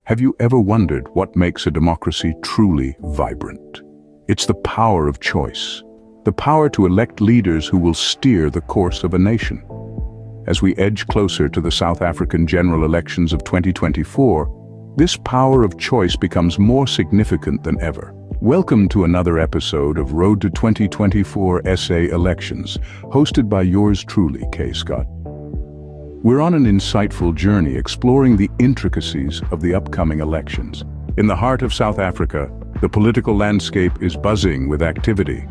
Have you ever wondered what makes a democracy truly vibrant? It's the power of choice, the power to elect leaders who will steer the course of a nation. As we edge closer to the South African general elections of 2024, this power of choice becomes more significant than ever. Welcome to another episode of Road to 2024 SA Elections, hosted by yours truly, K. Scott. We're on an insightful journey exploring the intricacies of the upcoming elections. In the heart of South Africa, the political landscape is buzzing with activity.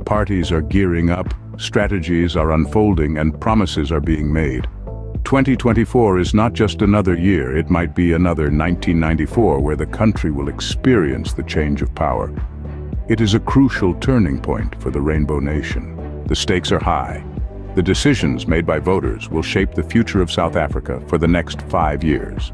Parties are gearing up, strategies are unfolding, and promises are being made. 2024 is not just another year, it might be another 1994 where the country will experience the change of power. It is a crucial turning point for the Rainbow Nation. The stakes are high. The decisions made by voters will shape the future of South Africa for the next 5 years.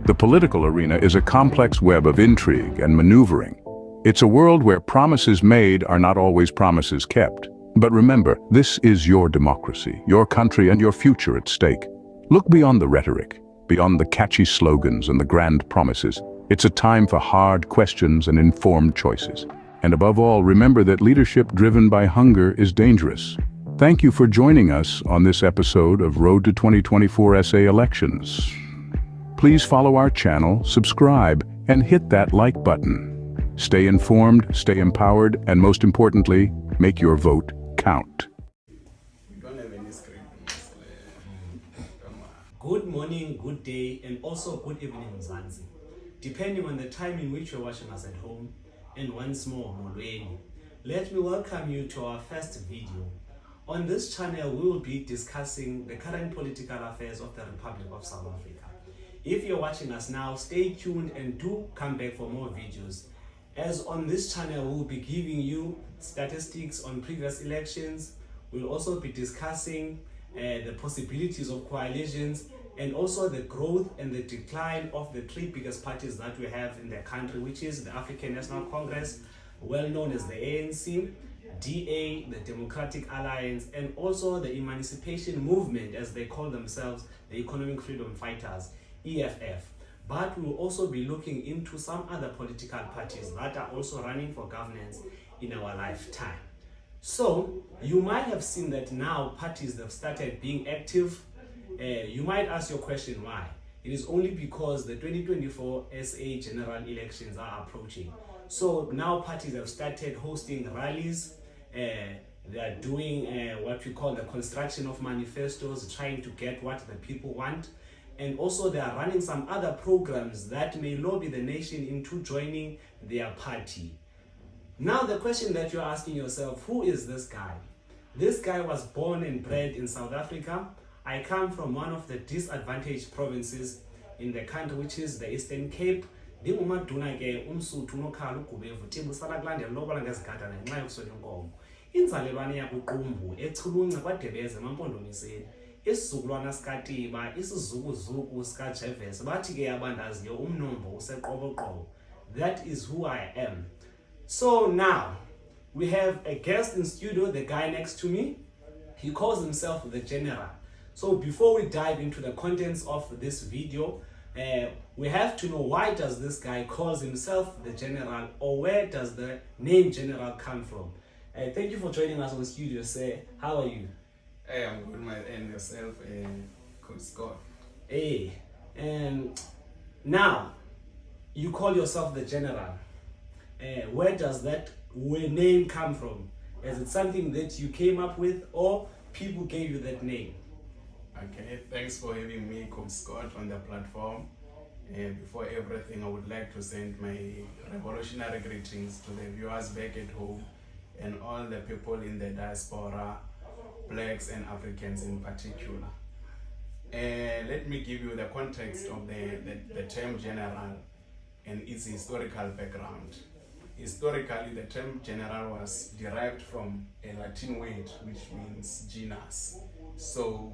The political arena is a complex web of intrigue and maneuvering. It's a world where promises made are not always promises kept. But remember, this is your democracy, your country, and your future at stake. Look beyond the rhetoric, beyond the catchy slogans and the grand promises. It's a time for hard questions and informed choices. And above all, remember that leadership driven by hunger is dangerous. Thank you for joining us on this episode of Road to 2024 SA Elections. Please follow our channel, subscribe, and hit that like button. Stay informed, stay empowered, and most importantly, make your vote count. We don't have any script. Good morning, good day, and also good evening, Mzansi. Depending on the time in which you're watching us at home, and once more, Molweni. Let me welcome you to our first video. On this channel, we will be discussing the current political affairs of the Republic of South Africa. If you're watching us now, stay tuned and do come back for more videos. As on this channel, we'll be giving you statistics on previous elections. We'll also be discussing the possibilities of coalitions and also the growth and the decline of the three biggest parties that we have in the country, which is the African National Congress, well known as the ANC, DA, the Democratic Alliance, and also the Emancipation Movement, as they call themselves, the Economic Freedom Fighters, EFF. But we will also be looking into some other political parties that are also running for governance in our lifetime. So you might have seen that now parties have started being active. You might ask your question why. It is only because the 2024 SA general elections are approaching. So now parties have started hosting rallies. They are doing what we call the construction of manifestos, trying to get what the people want. And also they are running some other programs that may lobby the nation into joining their party. Now the question that you're asking yourself, who is this guy? This guy was born and bred in South Africa. I come from one of the disadvantaged provinces in the country, which is the Eastern Cape. Inzalelwane yakuqumbu echulunca kwaDebeze emampondomiseni isizukulwana sikaTiba isizukuzuku sikaJeves bathi ke abandaziyo umnombo useqoboqobo. That is who I am. So now we have a guest in studio, the guy next to me. He calls himself the General. So before we dive into the contents of this video, we have to know, why does this guy calls himself the General, or where does the name General come from? Thank you for joining us on studio, sir. How are you? Hey, I'm good, man. And yourself, Coach Scott. Hey, now you call yourself the General. Where does that name come from? Is it something that you came up with, or people gave you that name? Okay, thanks for having me, Coach Scott, on the platform. Before everything, I would like to send my revolutionary greetings to the viewers back at home and all the people in the diaspora, blacks and Africans in particular. Let me give you the context of the term general and its historical background. Historically, the term general was derived from a Latin word which means genus. So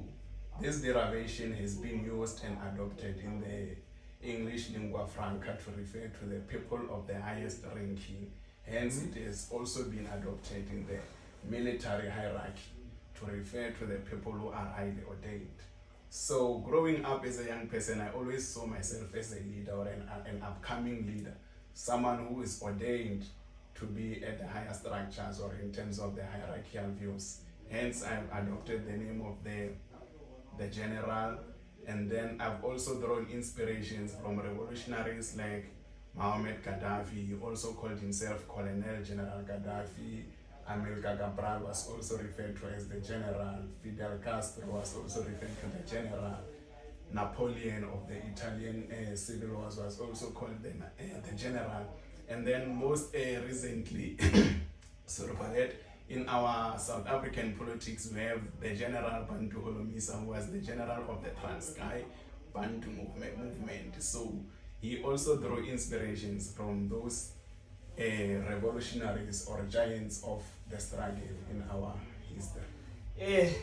this derivation has been used and adopted in the English lingua franca to refer to the people of the highest ranking. Hence, it has also been adopted in the military hierarchy to refer to the people who are highly ordained. So growing up as a young person, I always saw myself as a leader or an upcoming leader, someone who is ordained to be at the higher structures or in terms of the hierarchical views. Hence, I've adopted the name of the general, and then I've also drawn inspirations from revolutionaries like Mohammed Gaddafi. He also called himself Colonel General Gaddafi. Amilcar Cabral was also referred to as the general. Fidel Castro was also referred to the general. Napoleon of the Italian civil wars was also called the general. And then most recently, sorry for that, in our South African politics, we have the General Bantu Holomisa, who was the general of the Transkei Bantu movement. So he also drew inspirations from those revolutionaries or giants of the struggle in our history.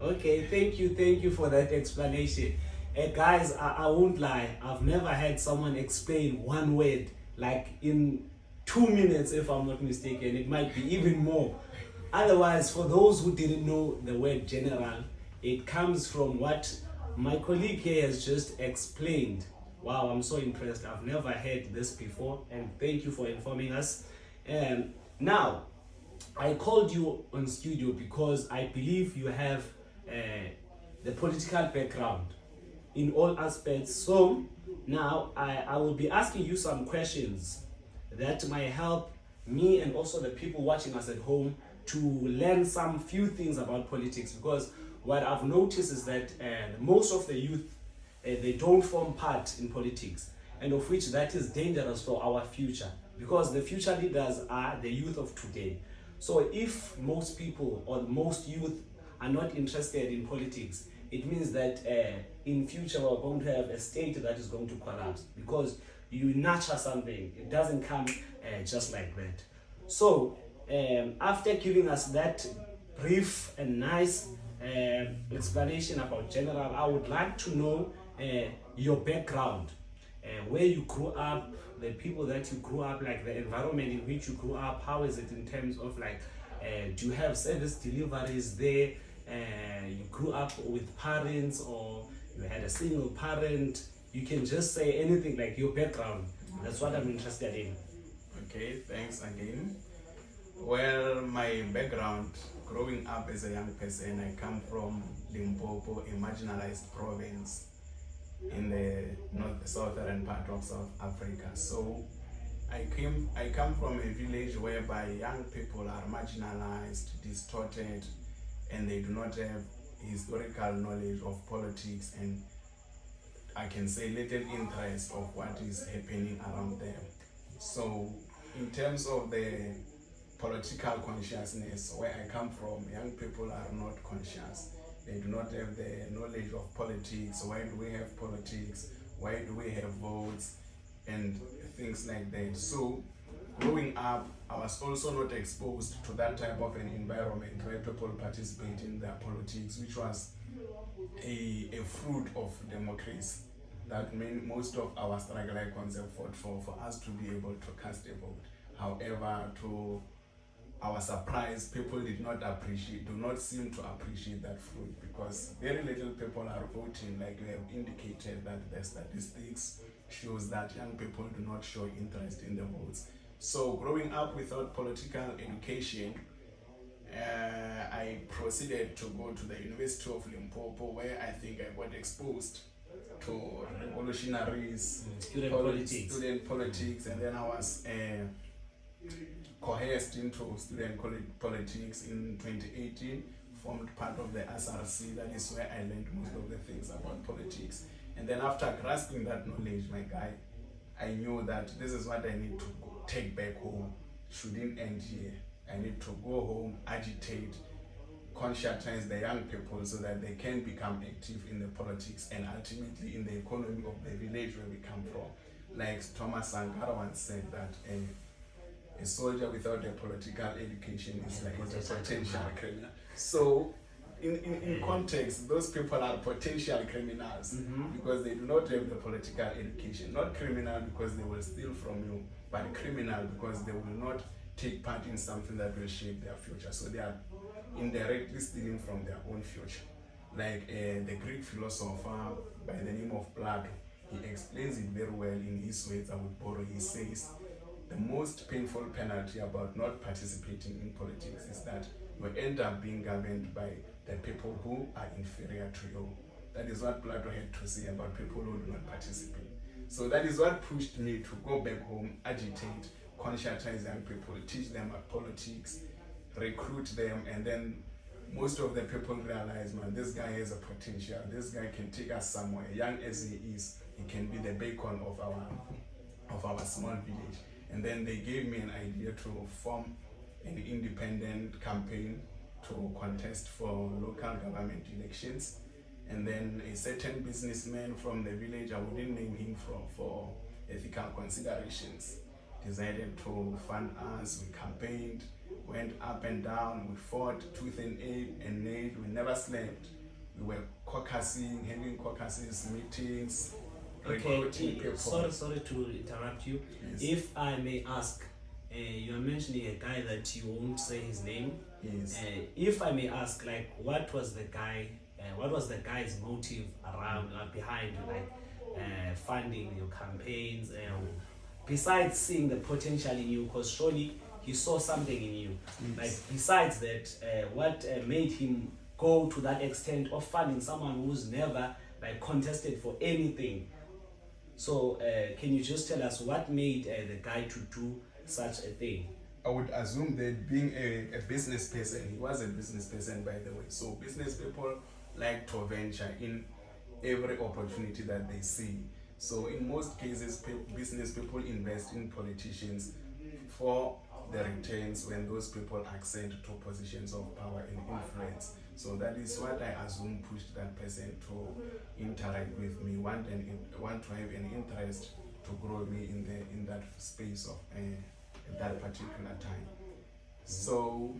Okay, thank you for that explanation. Guys, I won't lie, I've never had someone explain one word like in 2 minutes, if I'm not mistaken. It might be even more. Otherwise, for those who didn't know the word general, it comes from what my colleague here has just explained. Wow, I'm so impressed. I've never heard this before, and thank you for informing us. Now, I called you on studio because I believe you have the political background in all aspects. So now I will be asking you some questions that might help me and also the people watching us at home to learn some few things about politics, because what I've noticed is that most of the youth they don't form part in politics, and of which that is dangerous for our future, because the future leaders are the youth of today. So if most people or most youth are not interested in politics, it means that in future we're going to have a state that is going to collapse, because you nurture something, it doesn't come just like that. So after giving us that brief and nice explanation about general, I would like to know your background, where you grew up, the people that you grew up, like the environment in which you grew up. How is it in terms of like, do you have service deliveries there? You grew up with parents, or you had a single parent? You can just say anything, like your background. That's what I'm interested in. Okay, thanks again. Well, my background, growing up as a young person, I come from Limpopo, a marginalized province in the southern part of South Africa. So I come from a village whereby young people are marginalized, distorted, and they do not have historical knowledge of politics, and I can say little interest of what is happening around them. So in terms of the political consciousness, where I come from, young people are not conscious. They do not have the knowledge of politics. Why do we have politics? Why do we have votes? And things like that. So growing up, I was also not exposed to that type of an environment where people participate in their politics, which was a fruit of democracy. That means most of our struggle icons have fought for us to be able to cast a vote. However, to our surprise, people do not seem to appreciate that fruit, because very little people are voting. Like you have indicated, that the statistics shows that young people do not show interest in the votes. So growing up without political education, I proceeded to go to the University of Limpopo, where I think I got exposed to revolutionaries, student politics, and then I was coerced into student politics in 2018, formed part of the SRC. That is where I learned most of the things about politics. And then after grasping that knowledge, my guy, I knew that this is what I need to take back home. Shouldn't end here. I need to go home, agitate, conscientize the young people so that they can become active in the politics and ultimately in the economy of the village where we come from. Like Thomas Sankara once said that a soldier without a political education is like a potential criminal. So in context, those people are potential criminals because they do not have the political education. Not criminal because they will steal from you, but criminal because they will not take part in something that will shape their future. So they are indirectly stealing from their own future. Like the Greek philosopher by the name of Plato, he explains it very well in his words. I would borrow. He says, the most painful penalty about not participating in politics is that you end up being governed by the people who are inferior to you. That is what Plato had to say about people who do not participate. So that is what pushed me to go back home, agitate, conscientize young people, teach them about politics, recruit them, and then most of the people realize, man, this guy has a potential. This guy can take us somewhere. Young as he is, he can be the beacon of our small village. And then they gave me an idea to form an independent campaign to contest for local government elections. And then a certain businessman from the village, I wouldn't name him for ethical considerations, decided to fund us. We campaigned, went up and down, we fought tooth and nail, we never slept. We were caucusing, having caucuses, meetings, recruiting people. Sorry to interrupt you. Yes. If I may ask, you are mentioning a guy that you won't say his name. Yes. If I may ask, like, what was the guy's motive around behind funding your campaigns? Besides seeing the potential in you, because surely he saw something in you. Yes. Like, besides that, what made him go to that extent of funding someone who's never like contested for anything? So can you just tell us what made the guy to do such a thing? I would assume that being a business person, he was a business person, by the way. So business people like to venture in every opportunity that they see. So in most cases, business people invest in politicians for the returns when those people accede to positions of power and influence. So that is what I assume pushed that person to interact with me, want to have an interest to grow me in that space of at that particular time. So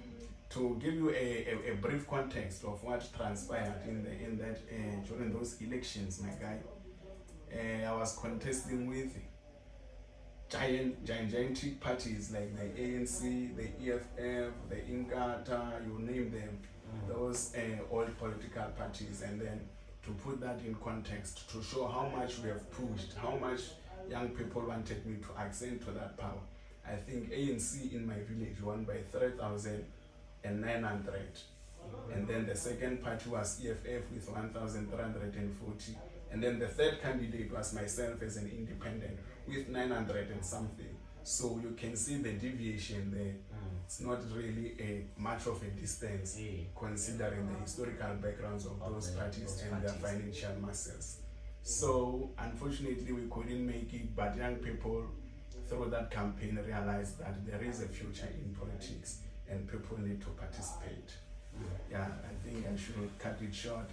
to give you a brief context of what transpired in that during those elections, my guy, I was contesting with gigantic parties like the ANC, the EFF, the Inkatha, you name them, those old political parties. And then to put that in context, to show how much we have pushed, how much young people wanted me to accede to that power. I think ANC in my village won by 3,900. And then the second party was EFF with 1,340. And then the third candidate was myself as an independent with 900 and something. So you can see the deviation there. It's not really much of a distance considering the historical backgrounds of those parties and their financial muscles. So unfortunately we couldn't make it, but young people through that campaign realized that there is a future in politics and people need to participate. Yeah, I think I should cut it short.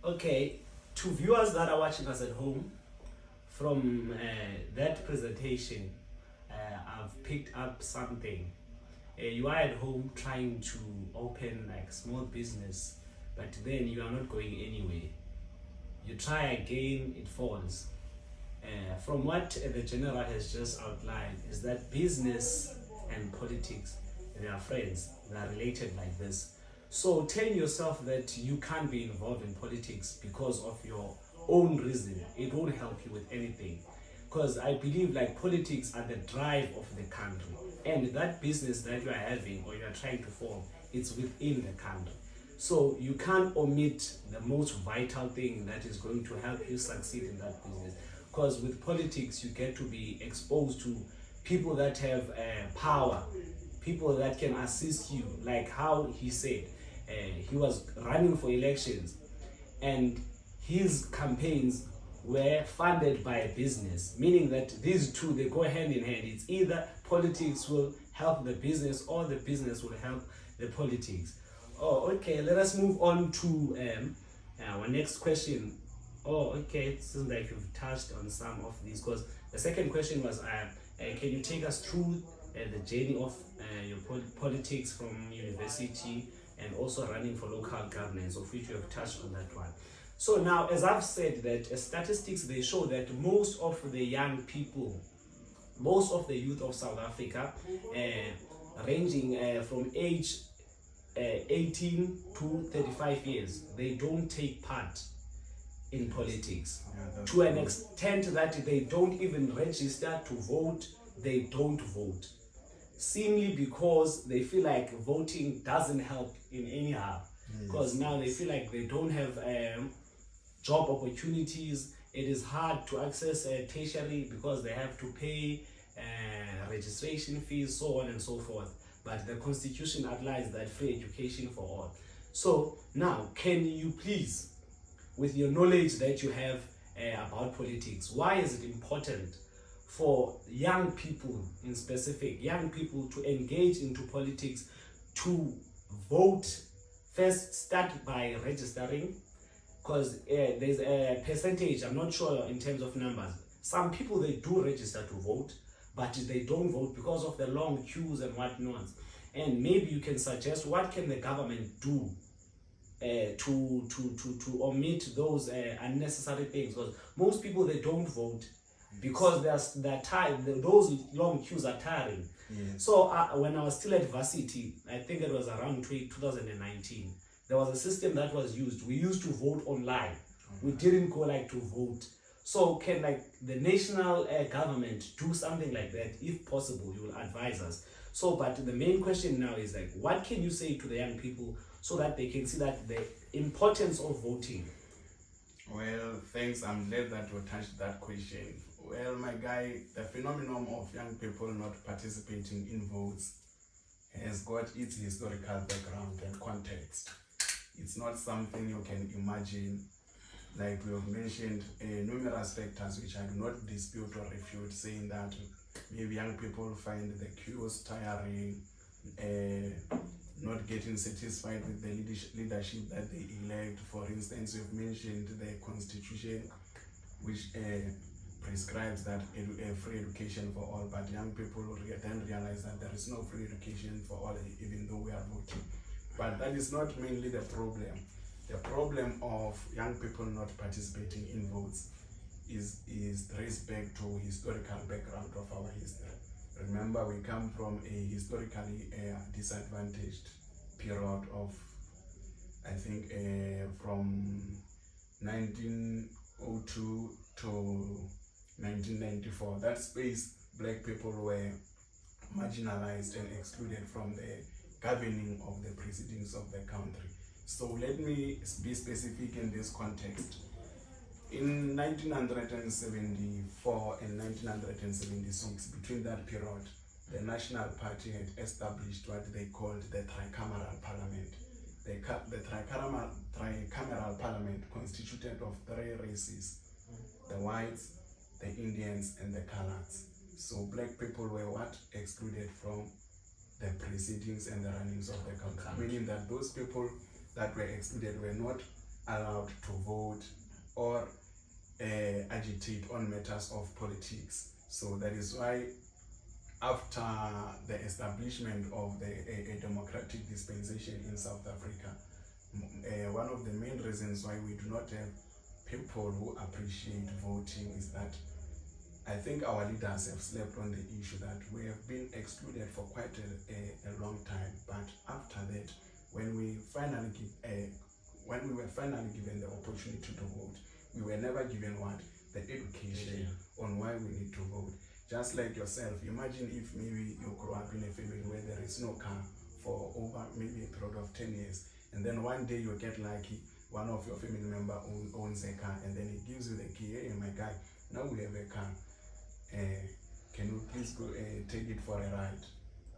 Okay, to viewers that are watching us at home, from that presentation, I've picked up something. You are at home trying to open like small business, but then you are not going anywhere. You try again, it falls. From what the general has just outlined is that business and politics, they are friends, they are related like this. So telling yourself that you can't be involved in politics because of your own reason, it won't help you with anything. Because I believe like politics are the drive of the country, and that business that you are having or you are trying to form, it's within the country. So you can't omit the most vital thing that is going to help you succeed in that business. Because with politics, you get to be exposed to people that have power, people that can assist you, like how he said, he was running for elections and his campaigns were funded by a business, meaning that these two, they go hand in hand. It's either politics will help the business or the business will help the politics. Oh, okay, let us move on to our next question. Oh, okay, it seems like you've touched on some of these, because the second question was, can you take us through the journey of your politics from university and also running for local governance, of which you have touched on that one. So now, as I've said, that statistics, they show that most of the young people, most of the youth of South Africa, ranging from age 18 to 35 years, they don't take part in politics. To an extent that they don't even register to vote, they don't vote. Simply because they feel like voting doesn't help in anyhow. Because now they feel like they don't have job opportunities. It is hard to access tertiary because they have to pay registration fees, so on and so forth. But the constitution outlines that free education for all. So now, can you please, with your knowledge that you have about politics, why is it important for young people, in specific, young people to engage into politics, to vote? First, start by registering, because there's a percentage, I'm not sure in terms of numbers. Some people, they do register to vote, but they don't vote because of the long queues and whatnot. And maybe you can suggest what can the government do to omit those unnecessary things, because most people, they don't vote because they're tired. Those long queues are tiring. So when I was still at varsity, I think it was around 2019, there was a system that was used. We used to vote online. We didn't go to vote. So can the national government do something like that? If possible, you will advise us. So, but the main question now is what can you say to the young people so that they can see that the importance of voting? Well, thanks. I'm glad that you touched that question. Well, my guy, the phenomenon of young people not participating in votes has got its historical background and context. It's not something you can imagine. Like we have mentioned, numerous factors which I do not dispute or refute, saying that maybe young people find the queues tiring, not getting satisfied with the leadership that they elect. For instance, you've mentioned the constitution, which prescribes that a free education for all, but young people then realize that there is no free education for all, even though we are voting. But that is not mainly the problem. The problem of young people not participating in votes is traced back to historical background of our history. Remember, we come from a historically disadvantaged period of, I think, from 1902 to 1994. That space, black people were marginalized and excluded from the governing of the proceedings of the country. So let me be specific in this context. In 1974 and 1976, between that period, the National Party had established what they called the tricameral parliament. The tricameral parliament constituted of three races: the whites, the Indians, and the coloreds. So black people were excluded from the proceedings and the runnings of the country, meaning that those people that were excluded were not allowed to vote or agitate on matters of politics. So that is why, after the establishment of a democratic dispensation in South Africa, one of the main reasons why we do not have people who appreciate voting is that I think our leaders have slept on the issue that we have been excluded for quite a long time. But after that, when we were finally given the opportunity to vote, we were never given the education on why we need to vote. Just like yourself, imagine if maybe you grew up in a family where there is no car for over maybe a period of 10 years, and then one day you get lucky, one of your family member owns a car, and then he gives you the key. Hey, my guy, now we have a car. Can you please go take it for a ride?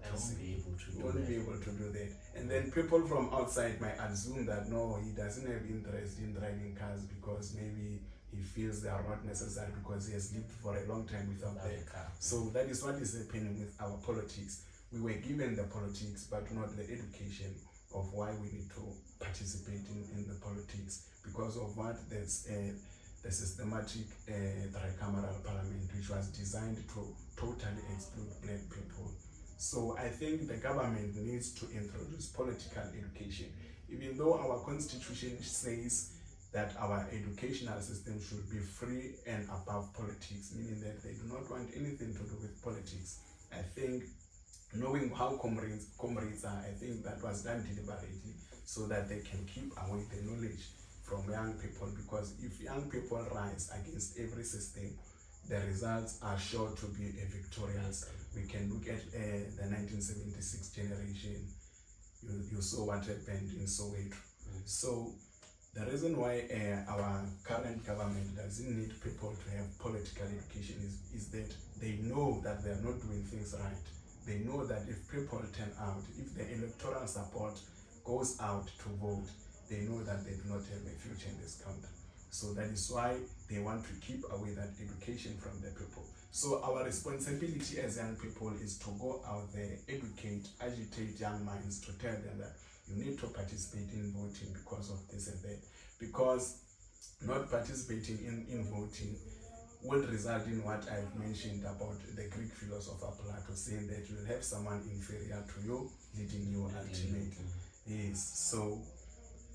I won't be able to do won't that. be able to do that. And then people from outside might assume that no, he doesn't have interest in driving cars because maybe he feels they are not necessary because he has lived for a long time without that car. So that is what is happening with our politics. We were given the politics, but not the education of why we need to participate in the politics, because of what there's the systematic tricameral parliament, which was designed to totally exclude black people. So I think the government needs to introduce political education. Even though our constitution says that our educational system should be free and above politics, meaning that they do not want anything to do with politics, I think knowing how comrades are, I think that was done deliberately so that they can keep away the knowledge from young people, because if young people rise against every system, the results are sure to be victorious. We can look at the 1976 generation. You saw what happened in Soweto. So the reason why our current government doesn't need people to have political education is that they know that they are not doing things right. They know that if people turn out, if the electoral support goes out to vote, they know that they do not have a future in this country. So that is why they want to keep away that education from the people. So our responsibility as young people is to go out there, educate, agitate young minds, to tell them that you need to participate in voting because of this and that. Because not participating in voting will result in what I've mentioned about the Greek philosopher Plato, saying that you will have someone inferior to you leading you ultimately. Yes, so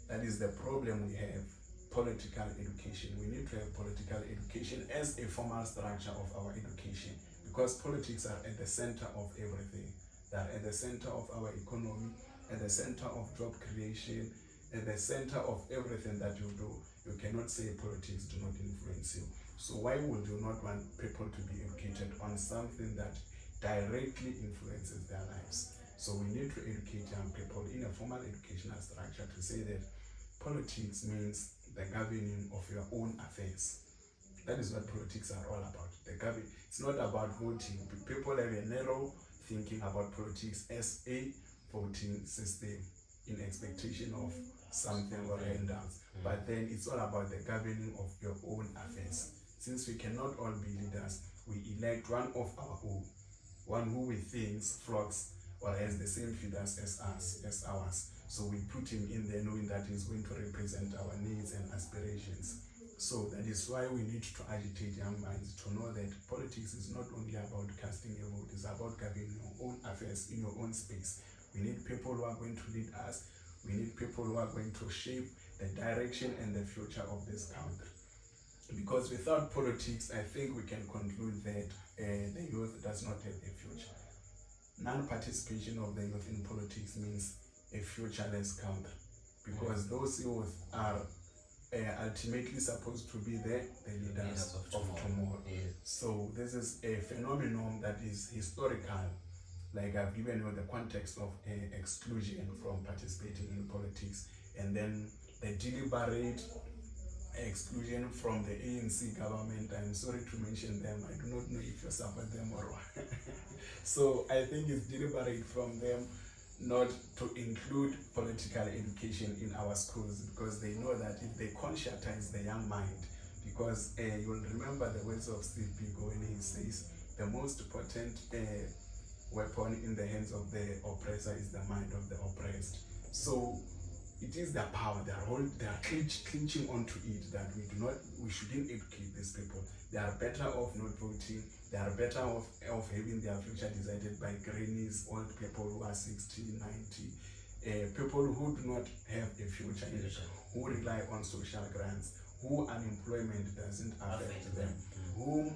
that is the problem we have. Political education. We need to have political education as a formal structure of our education, because politics are at the center of everything. They are at the center of our economy, at the center of job creation, at the center of everything that you do. You cannot say politics do not influence you. So why would you not want people to be educated on something that directly influences their lives? So we need to educate young people in a formal educational structure to say that politics means the governing of your own affairs. That is what politics are all about. It's not about voting. People have a narrow thinking about politics as a voting system in expectation of something or handouts. But then it's all about the governing of your own affairs. Since we cannot all be leaders, we elect one of our own, one who we think flocks or has the same feeders as us, as ours. So we put him in there knowing that he's going to represent our needs and aspirations. So that is why we need to agitate young minds to know that politics is not only about casting a vote, it's about governing your own affairs in your own space. We need people who are going to lead us. We need people who are going to shape the direction and the future of this country. Because without politics, I think we can conclude that the youth does not have a future. Non-participation of the youth in politics means a futureless country, because those youth are ultimately supposed to be the leaders of tomorrow. Yes. So this is a phenomenon that is historical. Like I've given you the context of exclusion from participating in politics, and then the deliberate exclusion from the ANC government. I'm sorry to mention them. I do not know if you support them or what. So I think it's deliberate from them not to include political education in our schools, because they know that if they conscientize the young mind, because you'll remember the words of Steve Biko when he says the most potent weapon in the hands of the oppressor is the mind of the oppressed. So it is their power, they are clinching onto it, that we shouldn't educate these people. They are better off not voting. They are better off having their future decided by grannies, old people who are 60, 90, people who do not have a future, who rely on social grants, who unemployment doesn't affect them, whom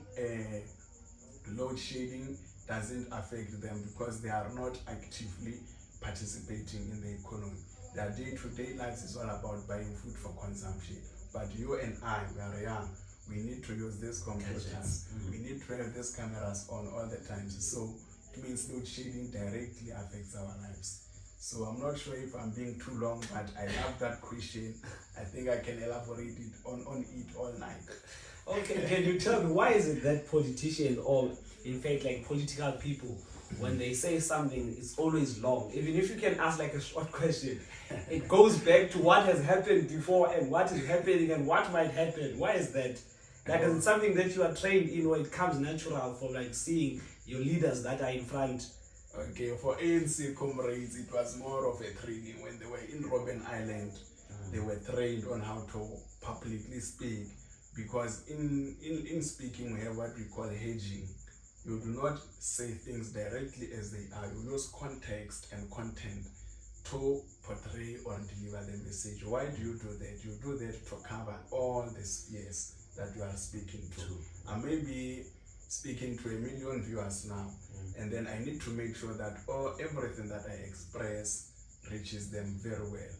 load shedding doesn't affect them, because they are not actively participating in the economy. Their day-to-day lives is all about buying food for consumption. But you and I, we are young. We need to use these computers. We need to have these cameras on all the time. So it means load shedding directly affects our lives. So I'm not sure if I'm being too long, but I love that question. I think I can elaborate it on it all night. Okay, can you tell me why is it that politicians, or in fact like political people, when they say something, it's always long? Even if you can ask like a short question, it goes back to what has happened before and what is happening and what might happen. Why is that? Like, is it something that you are trained in, or it comes natural from like seeing your leaders that are in front? Okay, for ANC comrades, it was more of a training. When they were in Robben Island, they were trained on how to publicly speak, because in speaking we have what we call hedging. You do not say things directly as they are. You use context and content to portray or deliver the message. Why do you do that? You do that to cover all the spheres that you are speaking to. And maybe speaking to 1 million viewers now, and then I need to make sure that everything that I express reaches them very well.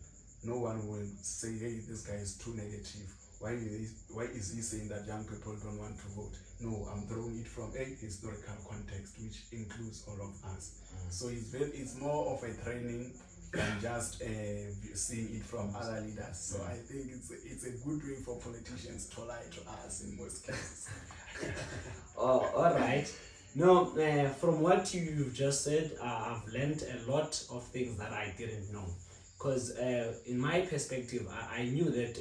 No one will say, hey, this guy is too negative. Why is he saying that young people don't want to vote? No, I'm throwing it from a historical context, which includes all of us. So it's more of a training than just seeing it from other leaders. So I think it's a good way for politicians to lie to us in most cases. Oh, all right. No, from what you've just said, I've learned a lot of things that I didn't know. Because in my perspective, I knew that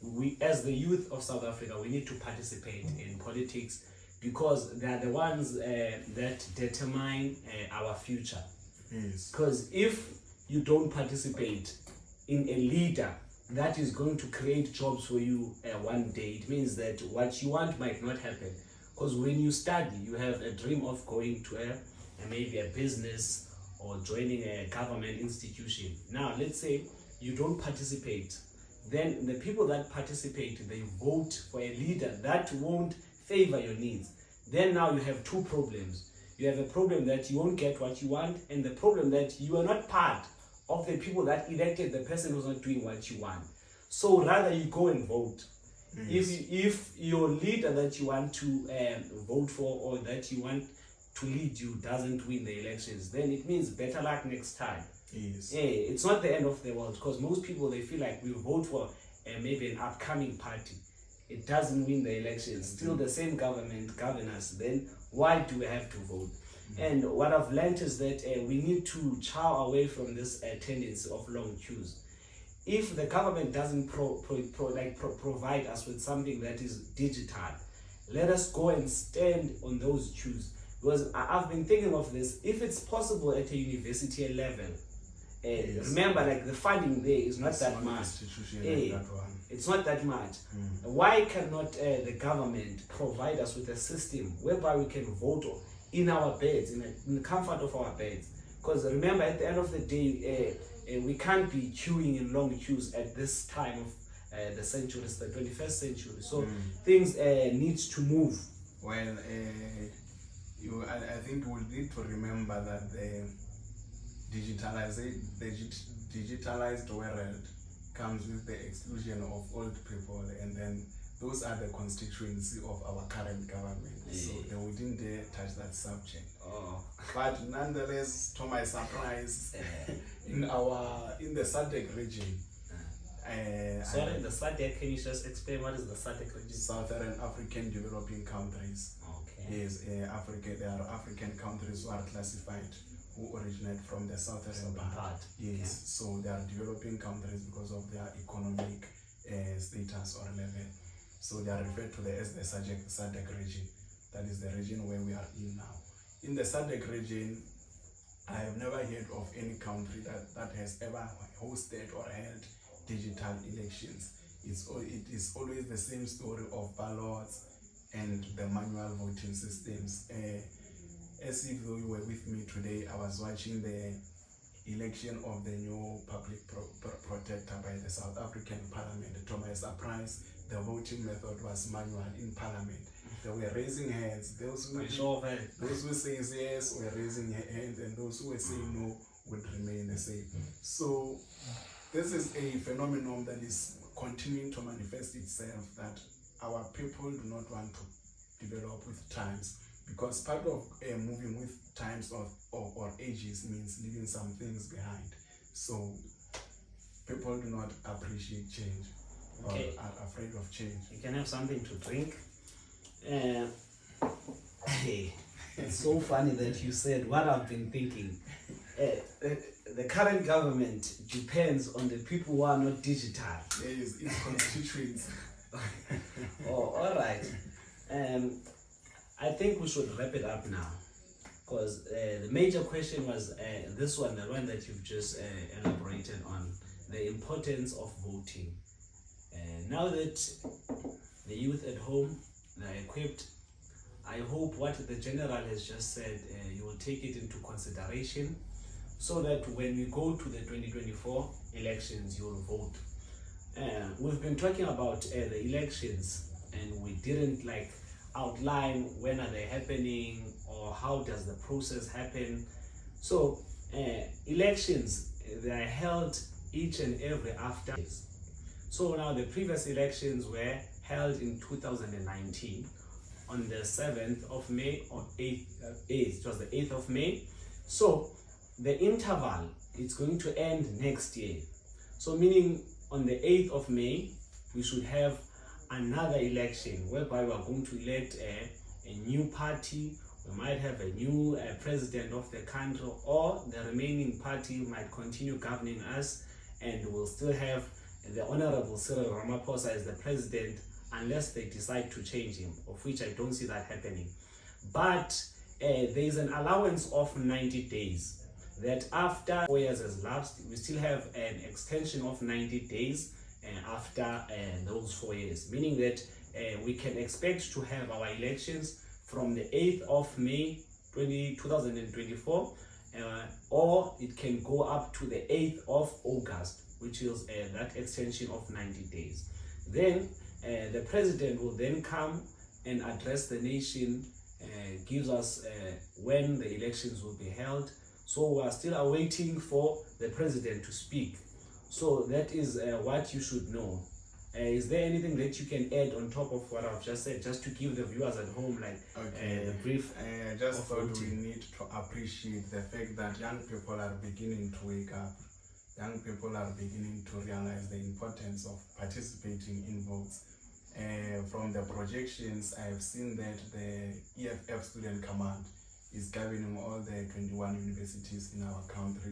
we, as the youth of South Africa, we need to participate in politics because they are the ones that determine our future. Yes. Because if you don't participate in a leader that is going to create jobs for you one day, it means that what you want might not happen. Because when you study, you have a dream of going to maybe a business or joining a government institution. Now, let's say you don't participate. Then the people that participate, they vote for a leader that won't favor your needs. Then now you have two problems. You have a problem that you won't get what you want, and the problem that you are not part of the people that elected the person who's not doing what you want. So rather you go and vote. If your leader that you want to vote for or that you want to lead you doesn't win the elections, then it means better luck next time. Yes. It's not the end of the world, because most people, they feel like we vote for maybe an upcoming party. It doesn't win the elections. Still the same government govern us. Then why do we have to vote? And what I've learned is that we need to chow away from this tendency of long queues. If the government doesn't provide us with something that is digital, let us go and stand on those queues. Because I've been thinking of this, if it's possible at a university level, Yes. remember, like, the funding there is not that much. Like that one. It's not that much. Why cannot the government provide us with a system whereby we can vote in our beds, in the comfort of our beds? Because remember, at the end of the day, we can't be queuing in long queues at this time of the century, it's the 21st century. So things need to move. Well, I think we'll need to remember that the digitalized world comes with the exclusion of old people, and then those are the constituency of our current government. So we didn't dare touch that subject. But nonetheless, to my surprise, in the SADC region, Sorry, the SADC, can you just explain what is the SADC region? Southern African Developing Countries. Okay. Yes, Africa. There are African countries who are classified, who originate from the southern part. Yes, Okay. so they are developing countries because of their economic status or level. So they are referred to as the SADC region. That is the region where we are in now. In the SADC region, I have never heard of any country that has ever hosted or held digital elections. It is always the same story of ballots and the manual voting systems. As if though you were with me today, I was watching the election of the new public protector by the South African Parliament. To my surprise, the voting method was manual in Parliament. They were raising hands. Those who say yes were raising hands, and those who were saying no would remain the same. So this is a phenomenon that is continuing to manifest itself, that our people do not want to develop with times, because part of moving with times or ages means leaving some things behind. So people do not appreciate change or are afraid of change. You can have something to drink. It's so funny that you said what I've been thinking. The current government depends on the people who are not digital. Yes, its constituents. Oh, all right. I think we should wrap it up now, because the major question was this one, the one that you've just elaborated on, the importance of voting. Now that the youth at home, they're equipped, I hope what the general has just said, you will take it into consideration, so that when we go to the 2024 elections, you will vote. We've been talking about the elections, and we didn't outline when are they happening or how does the process happen. So elections, they are held each and every after years. So now the previous elections were held in 2019 on the 7th of May or 8th, it was the 8th of May. So the interval, it's going to end next year. So meaning on the 8th of May, we should have another election whereby we are going to elect a new party. We might have a new president of the country, or the remaining party might continue governing us, and we'll still have the Honorable Cyril Ramaphosa as the president unless they decide to change him, of which I don't see that happening. But there is an allowance of 90 days, that after 4 years has lapsed, we still have an extension of 90 days after those 4 years, meaning that we can expect to have our elections from the 8th of May 2024, or it can go up to the 8th of August, which is that extension of 90 days. Then the president will then come and address the nation, gives us when the elections will be held. So we are still awaiting for the president to speak. So that is what you should know. Is there anything that you can add on top of what I've just said, just to give the viewers at home the brief? I just thought we need to appreciate the fact that young people are beginning to wake up. Young people are beginning to realize the importance of participating in votes. From the projections, I have seen that the EFF Student Command is governing all the 21 universities in our country,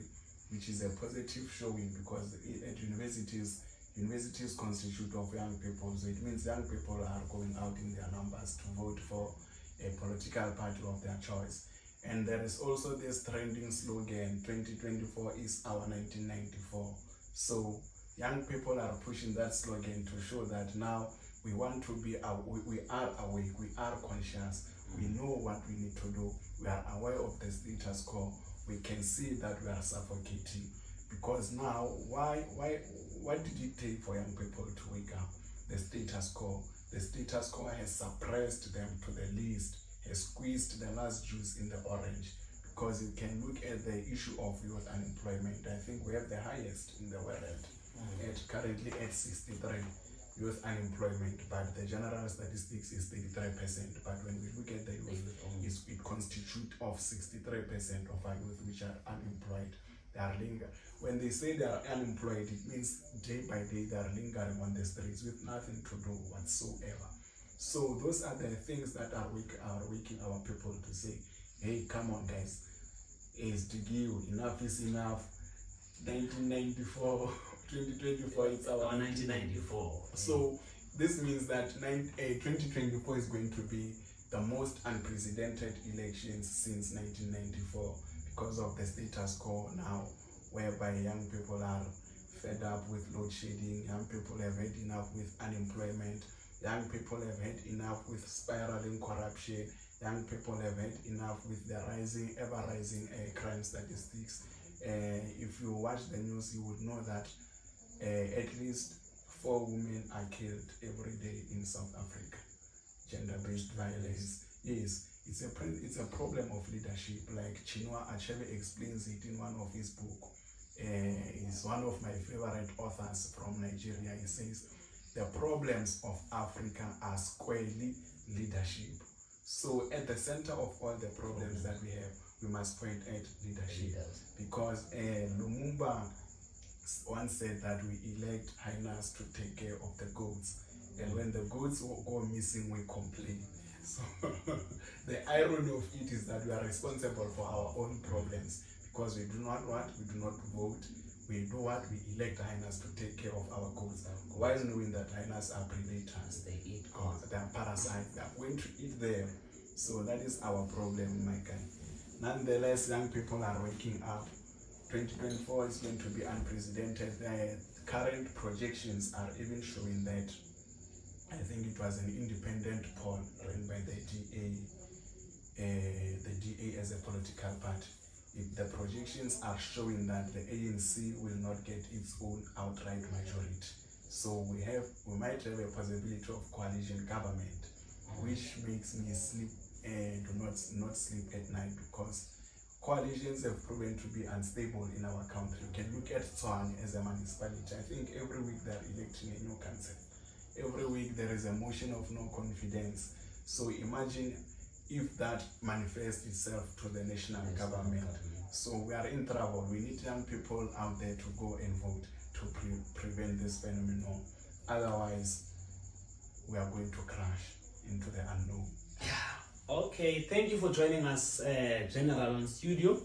which is a positive showing, because at universities constitute of young people. So it means young people are going out in their numbers to vote for a political party of their choice. And there is also this trending slogan, 2024 is our 1994. So young people are pushing that slogan to show that now we want to be, we are awake, we are conscious, we know what we need to do, we are aware of the status quo, we can see that we are suffocating. Because now, what did it take for young people to wake up? The status quo. The status quo has suppressed them to the least, has squeezed the last juice in the orange. Because you can look at the issue of youth unemployment. I think we have the highest in the world, currently at 63 youth unemployment, but the general statistics is 33%. But when we look at the youth, it constitutes of 63% of our youth which are unemployed. They are lingering. When they say they are unemployed, it means day by day they are lingering on the streets with nothing to do whatsoever. So those are the things that are waking our people to say, hey, come on guys, it's to give, enough is enough. 1994, 2024, it's our 1994. So this means that 2024 is going to be the most unprecedented elections since 1994. Because of the status quo now, whereby young people are fed up with load shedding, young people have had enough with unemployment, young people have had enough with spiraling corruption, young people have had enough with the ever-rising crime statistics. If you watch the news, you would know that at least 4 women are killed every day in South Africa. Gender-based violence. Yes. It's a problem of leadership, like Chinua Achebe explains it in one of his books. He's one of my favorite authors from Nigeria. He says, the problems of Africa are squarely leadership. So at the center of all the problems that we have, we must point at leadership. Because Lumumba once said that we elect hyenas to take care of the goats. And when the goats go missing, we complain. So the irony of it is that we are responsible for our own problems, because we do not vote, we do what? We elect hyenas to take care of our goats, while knowing that hyenas are predators, they eat goats, they are parasites, they are going to eat them. So that is our problem, my guy. Nonetheless, young people are waking up. 2024 is going to be unprecedented. The current projections are even showing that. I think it was an independent poll run by the DA as a political party. If the projections are showing that the ANC will not get its own outright majority. So we might have a possibility of coalition government. which makes me sleep and not sleep at night, because coalitions have proven to be unstable in our country. You can look at Tshwane as a municipality. I think every week they are electing a new council. Every week there is a motion of no confidence. So imagine if that manifests itself to the national government. So we are in trouble. We need young people out there to go and vote to prevent this phenomenon. Otherwise, we are going to crash into the unknown. Okay, thank you for joining us, General on Studio.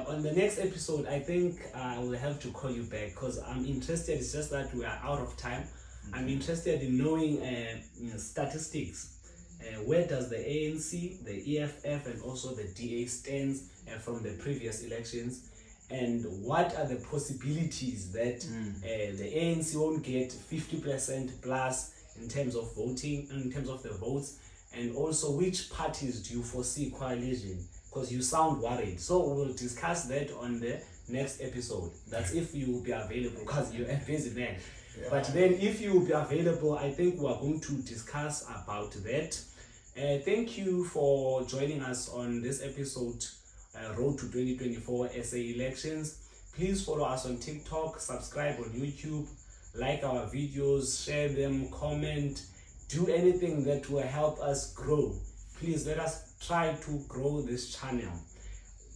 On the next episode, I think I will have to call you back because I'm interested. It's just that we are out of time. I'm interested in knowing statistics. Where does the ANC, the EFF, and also the DA stands from the previous elections? And what are the possibilities that the ANC won't get 50% plus in terms of voting, in terms of the votes? And also, which parties do you foresee coalition? Because you sound worried. So we'll discuss that on the next episode. That's if you will be available, because you're a busy man. Yeah. But then if you will be available, I think we are going to discuss about that. Thank you for joining us on this episode, Road to 2024 SA Elections. Please follow us on TikTok, subscribe on YouTube, like our videos, share them, comment. Do anything that will help us grow. Please let us try to grow this channel.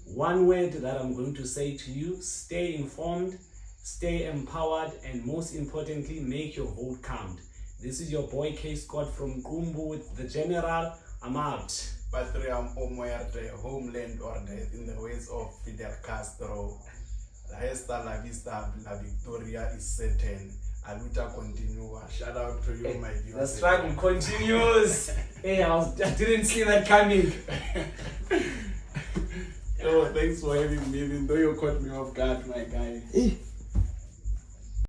One word that I'm going to say to you: stay informed, stay empowered, and most importantly, make your vote count. This is your boy K Scott from Kumbu with the General. I'm out. Patriam o muerte, homeland or death, in the ways of Fidel Castro. Hasta la vista, la victoria is certain. Aluta continua. Shout out to you, my viewers. The struggle continues. Hey, I didn't see that coming. Oh, thanks for having me, even though you caught me off guard, my guy.